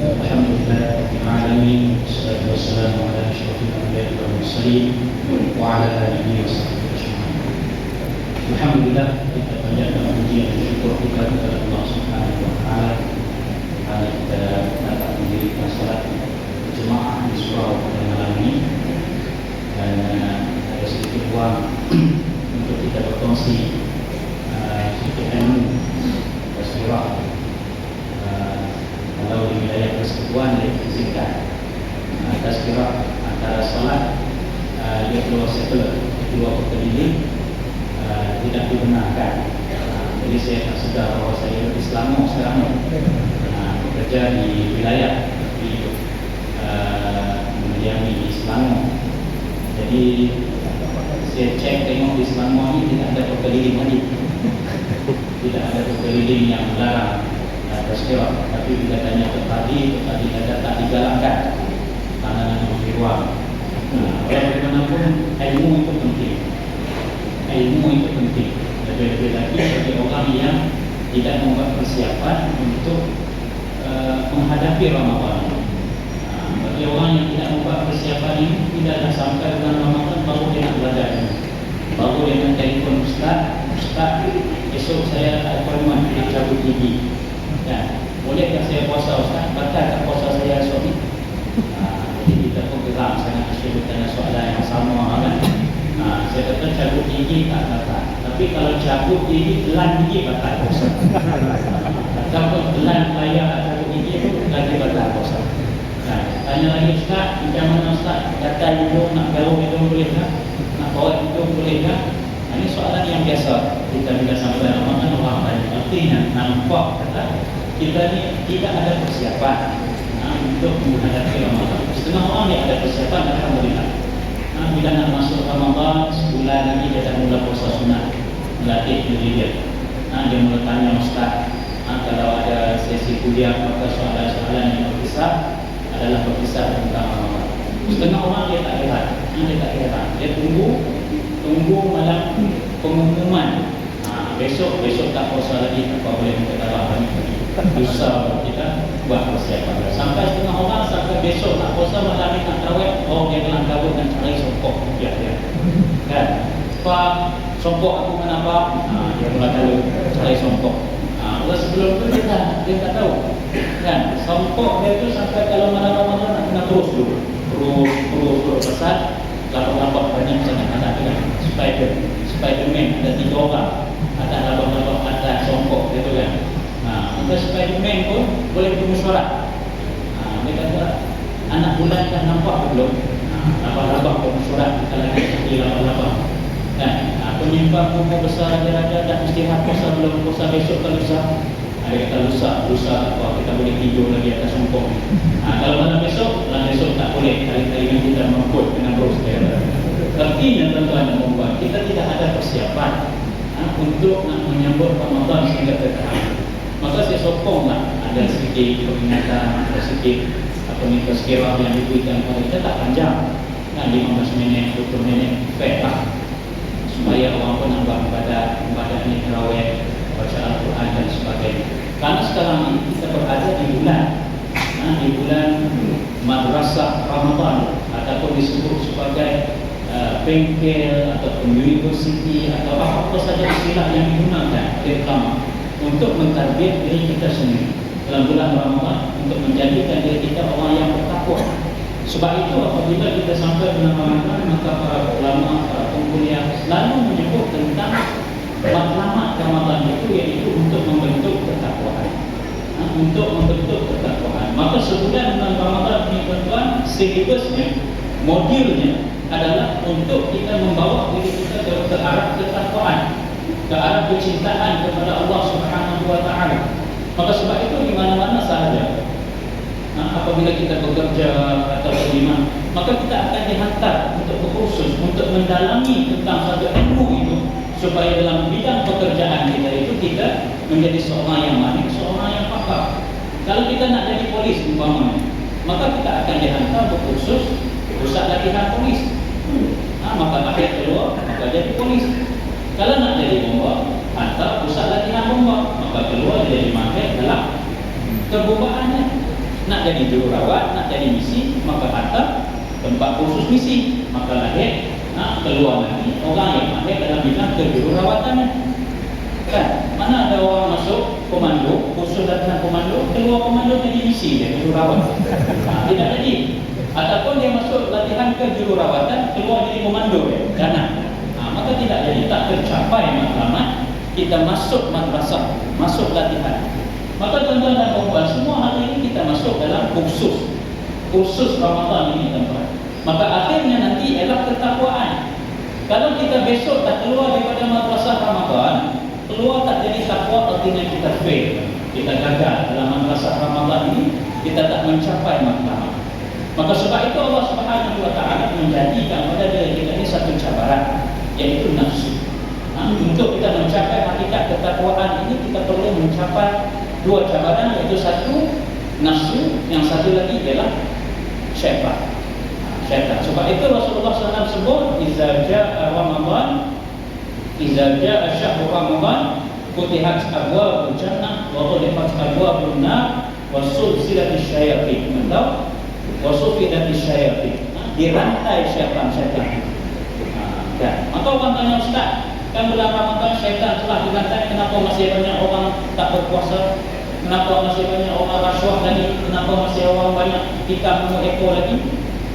Alhamdulillah Rabbil Alamin. Wassalatu wassalamu ala asyrafil anbiya'i wal mursalin wa ala alihi wa sahbihi ajma'in. Alhamdulillah, kita panjatkan puji dan syukur kepada Allah Subhanahu wa taala karena kita dapat mendirikan salat berjemaah di surau pada malam ini, dan ada sedikit ruang untuk kita berkongsi sedikit ilmu bersirah. Kalau di wilayah persekutuan diizinkan tazkirah antara salat dia keluar setelah kedua perkeliling tidak dibenarkan. Jadi saya tak sedar bahawa saya Islam sekarang bekerja di wilayah tapi mendiami di Selangor. Jadi saya cek tengok di Selangor ini tidak ada perkeliling lagi, tidak ada perkeliling yang melarang tazkirah. Tapi bila tanya ke tadi ada tak digalakkan karena nak memberi ruang. Bagaimanapun ilmu itu penting. Ilmu itu penting. Lebih-lebih lagi bagi orang yang tidak membuat persiapan untuk menghadapi Ramadan. Bagi orang yang tidak membuat persiapan ini, tidaklah sampai bulan Ramadan baru dia nak belajar. Baru dia nak telefon Ustaz, esok saya appointment nak cabut gigi. Ya, bolehkah saya puasa Ustaz? Batalkah puasa saya esok ni? Jadi kita pun geram sangat asyik bertanya soalan yang sama kan? Saya kata cabut gigi tak batal, tapi kalau cabut gigi, telan gigi batal puasa. Ataupun telan layar cabut gigi itu lagi batal puasa. Tanya lagi Ustaz, macam mana Ustaz? Gatal hidung, nak garuk hidung bolehkah? Nak bawa hidung bolehkah? Ini soalan yang biasa kita bila sampai Ramadan orang tanya. Artinya nampak kata kita ni tidak ada persiapan untuk menghadapi Ramadan. Setengah orang ni ada persiapan, alhamdulillah. Bila nak masuk Ramadan, sebulan lagi dia dah mula puasa sunat, melatih diri dia. Dia mula tanya Ustaz, kalau ada sesi kuliah maka soalan-soalan yang berkisar adalah berkisar tentang Ramadan. Setengah orang dia tak heran, dia tunggu malam pengumuman. Besok tak puasa lagi, tak boleh minta tarawih lagi. Susah kita buat persiapan. Sampai setengah orang sampai besok tak puasa malam ni nak tarawih, dia kelang kabut dan cari songkok dia. Kan? Pak, songkok aku kenapa? Dia mula cari songkok. Sebelum tu dia tak tahu. Kan? Songkok dia tu sampai kalau malam Ramadan nak kena terus dulu. Terus pasal lapor-lapor banyak sangat anak kan. Spiderman ada 3 orang. Ada lapor-lapor ada songkok gitu kan. Maka Spiderman pun boleh bermusyawarah. Dia kata anak bulan dah nampak belum? Lapor-lapor bermusyawarah kita lagi seperti lapor-lapor. Kan? Penyimpan buku besar raja-raja dah istirahat puasa belum? Puasa besok ke lusa? Dia kata lusa kita boleh tidur lagi atas songkok. Kalau malam besok tak boleh. Kali-kali kita merebut dengan bros dia. Artinya tuan-tuan dan puan, kita tidak ada persiapan untuk nak menyambut Ramadan sehingga tertahan. Maka saya sokonglah ada sedikit peringatan, ada sedikit tazkirah yang diberikan kepada kita tak panjang, 15 minit, 20 minit, fair lah, supaya orang pun nak buat ibadah ni tarawih, baca Al-Quran dan sebagainya. Karena sekarang ini kita berada di bulan madrasah Ramadan, ataupun disebut sebagai bengkel ataupun universiti atau apa saja istilah yang digunakan oleh ulama untuk mentarbiyat diri kita sendiri dalam bulan Ramadan, untuk menjadikan diri kita orang yang bertakwa. Sebab itu apabila kita sampai bulan Ramadan, maka para ulama, para pengkuliah selalu menyebut tentang matlamat Ramadan itu, iaitu untuk membentuk ketakwaan. Maka sebulan bulan Ramadan ini tuan-tuan, silibusnya, modulnya adalah untuk kita membawa diri kita ke arah ketakwaan, ke arah kecintaan kepada Allah Subhanahu wa taala. Maka sebab itu di mana-mana sahaja apabila kita bekerja atau beriman, maka kita akan dihantar untuk berkursus, untuk mendalami tentang satu ilmu itu, supaya dalam bidang pekerjaan kita itu kita menjadi seorang yang mahir, seorang yang pakar. Kalau kita nak jadi polis umpamanya, maka kita akan dihantar berkursus pusat latihan polis. Maka akhir keluar, maka jadi polis. Kalau nak jadi bomba, hantar pusat latihan bomba, maka keluar jadi mahir dalam kebobaannya. Nak nak jadi jururawat, nak jadi misi, maka hantar tempat khusus misi, maka lahir keluar nanti orang yang mahir dalam bidang kejururawatan. Kan? Mana ada orang masuk komando, khusus latihan komando, keluar komando jadi misi, dia jururawat. Tidak jadi. Ataupun dia masuk latihan kejururawatan, keluar jadi komando dia. Jangan. Maka tidak jadi, tak tercapai matlamat kita masuk madrasah, masuk latihan. Maka tuan-tuan dan puan-puan, semua hari ini kita masuk dalam kursus Ramadan ini, tuan-tuan. Maka akhirnya nanti ialah ketakwaan. Kalau kita besok tak keluar daripada madrasah Ramadan, keluar tak jadi takwa, artinya kita fail, kita gagal dalam madrasah Ramadan ini, kita tak mencapai matlamat. Maka sebab itu Allah Subhanahu wa taala menjadikan pada diri kita ini satu cabaran, yaitu nafsu. Untuk kita mencapai hakikat ketakwaan ini, kita perlu mencapai dua cabaran, yaitu satu nafsu, yang satu lagi ialah syaitan. Sebab itu Rasulullah SAW sebut, Iza ja'a Ramadan, Iza ja'a syahru Ramadan, Futihat abwabul jannah, wa ghulifat abwabun nar, wa sulsilatis syayatin, atau wa sufidatis syayatin. Dirantai syaitan. Maka orang tanya, Ustaz, kan bulan Ramadan syaitan telah dirantai, kenapa masih banyak orang tak berpuasa? Kenapa masih banyak orang rasuah lagi? Kenapa masih orang banyak tikam ekor lagi?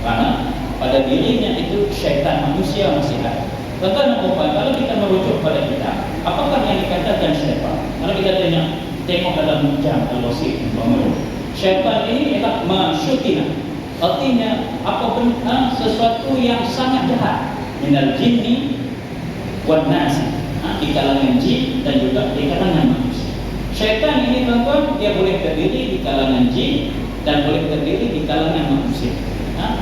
Karena pada dirinya itu syaitan manusia masih ada. Tuan-tuan, kalau kita merujuk pada kita, apakah yang dikatakan syaitan? Kalau kita tengok dalam jam al-wasif, syaitan ini adalah masyutina. Artinya apa benda sesuatu yang sangat jahat, minal jinni wan nasi, di kalangan jin dan juga di kalangan manusia. Syaitan ini, tuan-tuan, dia boleh terdiri di kalangan jin dan boleh terdiri di kalangan manusia.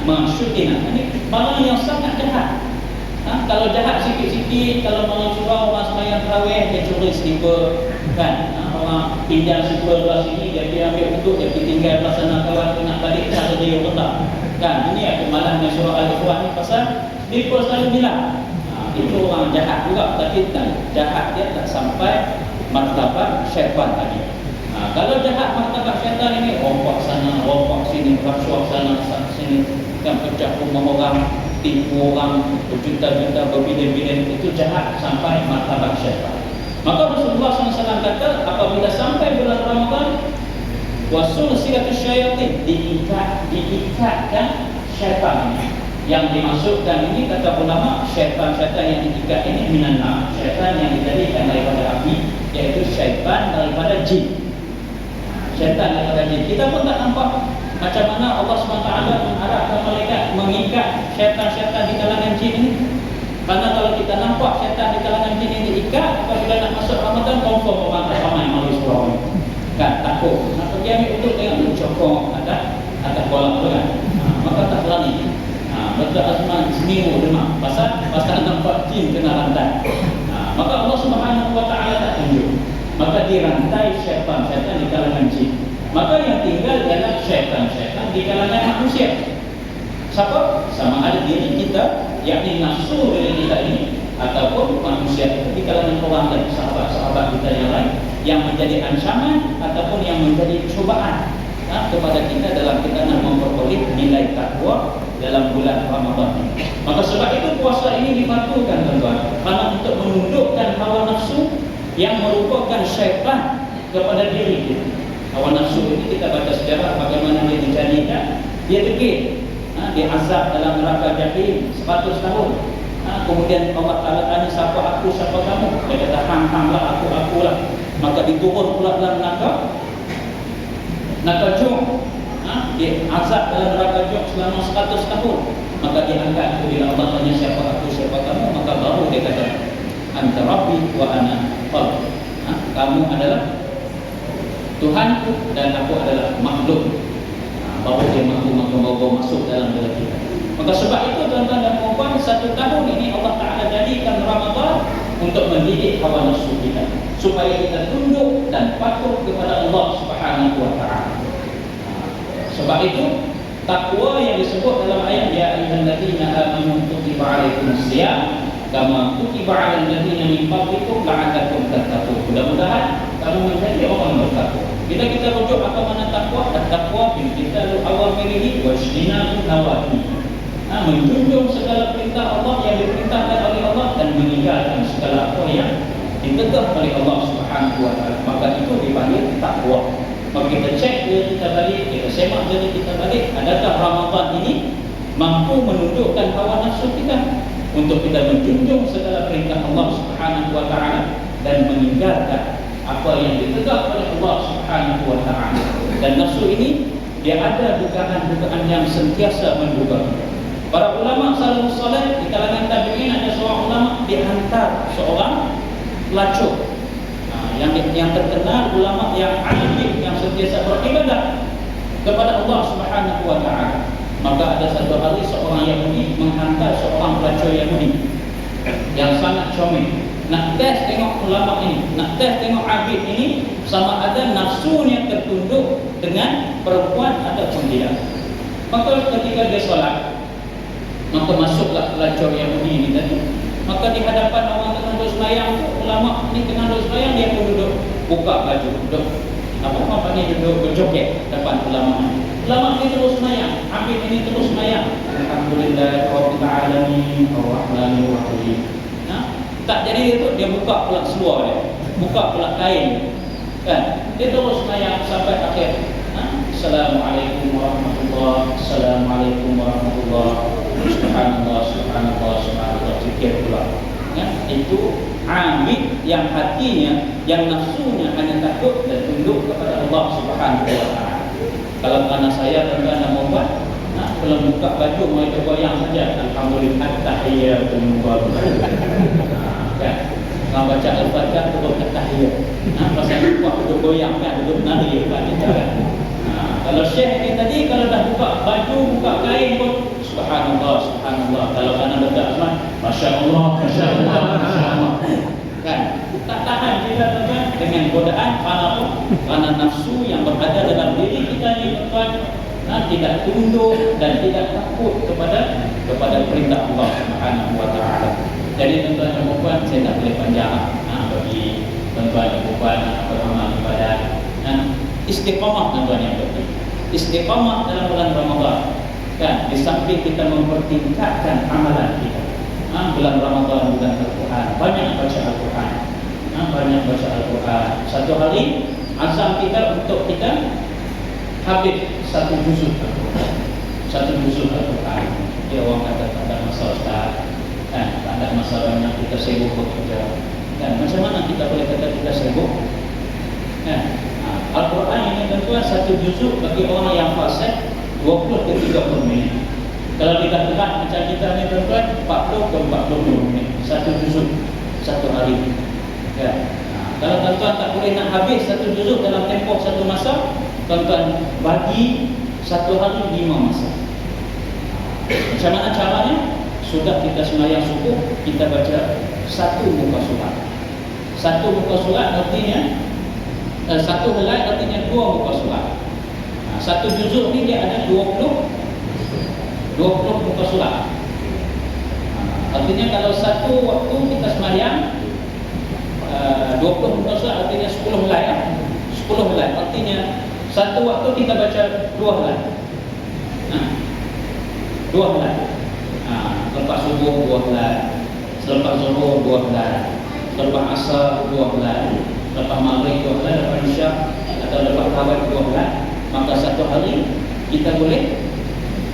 Masyutina, ini barang yang sangat jahat. Kalau jahat sikit-sikit, kalau malam surau orang sembahyang tarawih, dia curi slipper, kan? Orang pinjam slipper belah sini, dia ambil untuk, dia tinggal belah sana, kawan nak balik, dah ada dia letak. Kan? Ini kemalannya surah Al-Quran ni pasal slipper selalu hilang. Itu orang jahat juga, tapi jahat dia tak sampai martabat syaitan tadi. Kalau jahat martabat syaitan ini, rompak sana, rompak sini, rasuah sana, sini, kan, pecah rumah orang, tipu orang berjuta-juta, berbilion-bilion, itu jahat sampai martabat syaitan. Maka Rasulullah SAW kata, apabila sampai bulan Ramadan, wasul silatus syayatin, diikatkan syaitan ini. Yang dimasukkan ini, kata ulama, syaitan-syaitan yang diikat ini minanna, syaitan yang dijadikan daripada api, yaitu syaitan daripada jin. Syaitan daripada jin. Kita pun tak nampak macam mana Allah SWT mengarahkan malaikat mengikat syaitan-syaitan di kalangan jin ini. Karena kalau kita nampak syaitan di kalangan jin ini diikat, apabila nak masuk Ramadan, confirm orang ramai malu surau ini. Kan, takut. Nak pergi ambil untuk dengan mencokong atas kolak tu kan. Maka tak berani. Betul asman seminggu demam. Pasal nampak jin kena rantai. Maka Allah Subhanahu wa taala tak tunjuk. Maka dirantai syaitan-syaitan di kalangan jin. Maka yang tinggal ialah syaitan-syaitan di kalangan manusia. Siapa? Sama ada diri kita, yakni nafsu diri kita ini, ataupun manusia itu di kalangan orang lain, sahabat-sahabat kita yang lain, yang menjadi ancaman ataupun yang menjadi cubaan kepada kita dalam kita nak memperoleh nilai takwa dalam bulan Ramadan ini. Maka sebab itu puasa ini dipatuhkan, tuan-tuan, karena untuk menundukkan hawa nafsu yang merupakan syaitan kepada diri kita. Hawa nafsu ini kita baca sejarah bagaimana dia dijadikan, dia degil, diazab dalam neraka jahim 100 tahun. Kemudian Allah Ta'ala tanya, siapa aku, siapa kamu? Dia kata, hang lah, aku lah. Maka diturun pula dalam neraka jom. Dia azab dalam neraka jom selama 100 tahun. Maka dia angkat, bila Allah tanya siapa aku, siapa kamu, maka baru dia kata, anta rabbi wa ana qalb. Kamu adalah Tuhanku dan aku adalah makhluk. Baru dia mampu masuk dalam diri kita. Maka sebab itu, tuan-tuan dan puan-puan, 1 tahun ini Allah Ta'ala jadikan Ramadan untuk mendidik hawa nafsu kita, supaya kita tunduk dan patuh kepada Allah Subhanahu wa taala. Sebab itu takwa yang disebut dalam ayat, ya ayyuhalladzina amanu kutiba alaikumusiyam kama kutiba alal ladzina min qablikum la'allakum tattaqun. Mudah-mudahan kamu menjadi orang bertakwa. Bila kita rujuk apa makna takwa, takwa kita awamirihi wa ijtinabun nawahi. Menjunjung segala perintah Allah yang diperintahkan oleh Allah dan meninggalkan segala apa yang ditegak oleh Allah Subhanahu wa taala. Maka itu dipanggil takwa. Maka kita cek diri kita balik, kita semak diri kita balik, adakah Ramadan ini mampu menundukkan hawa nafsu kita untuk kita menjunjung segala perintah Allah Subhanahu wa taala dan meninggalkan apa yang ditegak oleh Allah Subhanahu wa taala. Dan nafsu ini dia ada dugaan-dugaan yang sentiasa menduga. Para ulama salafus saleh di kalangan tabi'in, ada seorang ulama dihantar seorang pelacur yang terkenal, ulama yang alim, yang sentiasa beribadah kepada Allah Subhanahu wa taala. Maka ada satu hari seorang Yahudi menghantar seorang pelacur Yahudi yang sangat comel, nak tes tengok ulama ini, nak tes tengok abid ini sama ada nafsunya tertunduk dengan perempuan ataupun tidak. Maka ketika dia solat, maka masuklah pelacur Yahudi ini tadi. Maka di hadapan orang tengah duduk sembahyang, ulama ni tengah duduk sembahyang, dia pun duduk buka baju, duduk apa ni, duduk berjoget depan ulama. Ulama ni terus sembahyang, abid ini terus sembahyang. Alhamdulillahirabbil alamin arrahmanir rahim. Tak jadi itu dia buka pula seluar dia, buka pula kain, kan? Dia terus sembahyang sampai akhir. Assalamualaikum warahmatullahi, assalamualaikum warahmatullahi, subhanallah, subhanallah, subhanallah. Zikir pula. Itu amid yang hatinya, yang nafsunya hanya takut dan tunduk kepada Allah Subhanahu wa taala. Kalau anak saya tuan-tuan nak membuat, belum buka baju mau itu goyang saja, alhamdulillah tahiyatul mubarakatuh. Kan? Kalau baca Al-Fatihah duduk tahiyat. Pasal buka duduk goyang kan, duduk nari kan kita kan. Kalau syekh ni tadi kalau dah buka baju, buka kain pun subhanallah, subhanallah. Kalau anak letak semua, masya-Allah, masya-Allah, masya-Allah. Kan? Tak tahan kita tuan dengan godaan karena nafsu yang berada dalam diri kita ni tuan, tidak tunduk dan tidak takut kepada perintah Allah Subhanahu wa taala. Jadi tuan-tuan dan puan, saya tak boleh panjang bagi tuan-tuan dan puan beramal ibadah dan istiqamah tuan-tuan yang penting. Istiqamah dalam bulan Ramadan. Kan, di samping kita mempertingkatkan amalan kita. Bulan Ramadan, bulan Al-Quran, banyak baca Al-Quran. Banyak baca Al-Quran. Satu hari azam kita untuk kita habis satu juzuk Al-Quran. Satu juzuk Al-Quran. Dia orang kata tak ada masalah Ustaz. Kan, tak ada masalah yang kita sibuk bekerja. Dan macam mana kita boleh kata kita sibuk? Kan, Al-Quran ini tentuan satu juzuk bagi orang yang fasih 20 ke 30 minit. Kalau kita lihat macam kita ni tuan-tuan, 40 ke 40 minit satu juzuk satu hari. Kan? Kalau tuan-tuan tak boleh nak habis satu juzuk dalam tempoh satu masa, tuan-tuan bagi satu hari 5 masa. Macam mana caranya? Sudah kita sembahyang subuh, kita baca satu muka surat. Satu muka surat artinya satu helai artinya 2 muka surat. Satu juzuk ni dia ada 20 muka surat. Artinya kalau satu waktu kita sembahyang 20 muka surat artinya 10 helai. 10 helai artinya satu waktu kita baca 2 helai. 2 helai. Selepas subuh 2 helai, selepas zuhur 2 helai, selepas asar 2 helai, lepas maghrib 2 helai, lepas isyak atau lepas kawat 2 helai. Maka satu hari kita boleh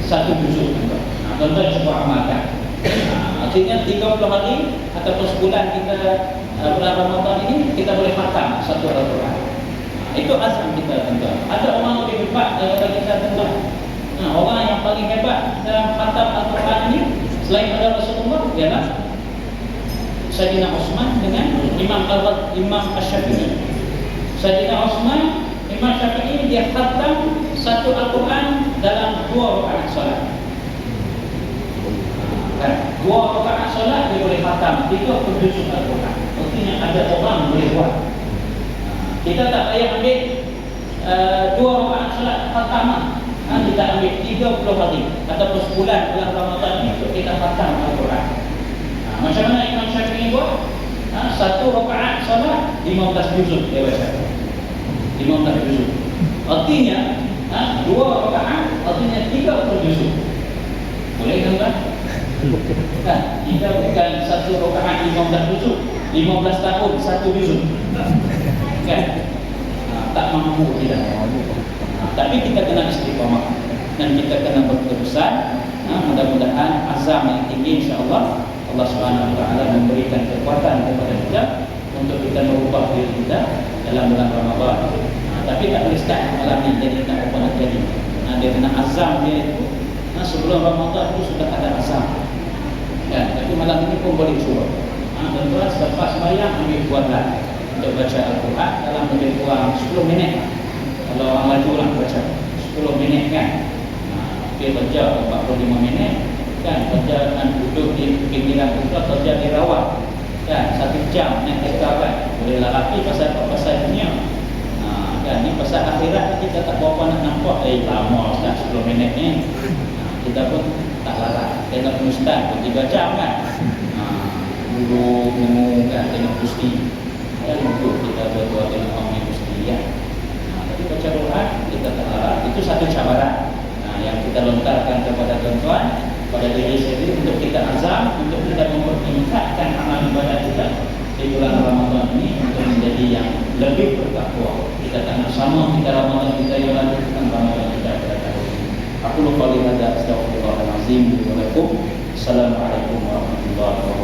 satu juzuk. Tuan-tuan cuba amalkan. Artinya 30 hari ataupun sebulan kita bulan Ramadan ini kita boleh khatam satu Al-Quran. Itu azam kita tuan-tuan. Ada orang lebih hebat daripada kita tuan-tuan. Orang yang paling hebat dalam khatam Al-Quran ini selain pada Rasulullah ialah Sayyidina Utsman dengan Imam Asy-Syafi'i. Sayyidina Utsman, Imam Syafi'i dia khatam satu Al-Quran dalam 2 rakaat solat. Kan? 2 rakaat solat dia boleh khatam 30 juzuk Al-Quran. Artinya ada orang boleh buat. Kita tak payah ambil 2 rakaat solat khatam. Kita ambil 30 hari ataupun sebulan bulan Ramadan ini untuk kita khatam Al-Quran. Macam mana Imam Syafi'i buat? Satu rakaat solat 15 juzuk dia baca. 15 juzuk. Artinya, 2 rakaat artinya 30 juzuk. Boleh kan Pak? Kan, kita bukan 1 rakaat 15 juzuk, 15 tahun 1 juzuk. Kan? Tak mampu kita. Tapi kita kena istiqamah dan kita kena berterusan. Mudah-mudahan azam yang tinggi, insya-Allah Allah Subhanahu wa taala memberikan kekuatan kepada kita untuk kita merubah diri kita dalam bulan Ramadan. Tapi tak boleh start malam ni jadi tak apa nak jadi. Dia kena azam dia itu. Sebelum Ramadan itu sudah ada azam. Kan? Tapi malam ini pun boleh cuba. Tuan-tuan selepas sembahyang ambil buatlah untuk baca Al-Quran dalam lebih kurang 10 minit. Kalau orang laju lah baca 10 minit kan. Dia kerja 45 minit kan, kerja dengan duduk di pinggiran kita, kerja di rawat kan, 1 jam naik kereta kan. Boleh lelaki pasal dunia. Kan, ni pasal akhirat kita tak berapa nak nampak. Lama Ustaz 10 minit ni. Kita pun tak larat. Tengok Ustaz pun 3 jam kan. Dulu kan tengok Gusti. Dan untuk kita berdua tengok orang Gusti ya. Tapi baca Quran kita tak larat. Itu satu cabaran yang kita lontarkan kepada tuan-tuan, pada diri sendiri untuk kita azam, untuk kita mempertingkatkan amal ibadah kita di bulan Ramadan ini untuk menjadi yang lebih bertakwa. Kita tak nak sama kita Ramadan kita yang lalu dengan Ramadan kita pada tahun ini. Aku lupa lihat, astagfirullahaladzim. Assalamualaikum warahmatullahi wabarakatuh.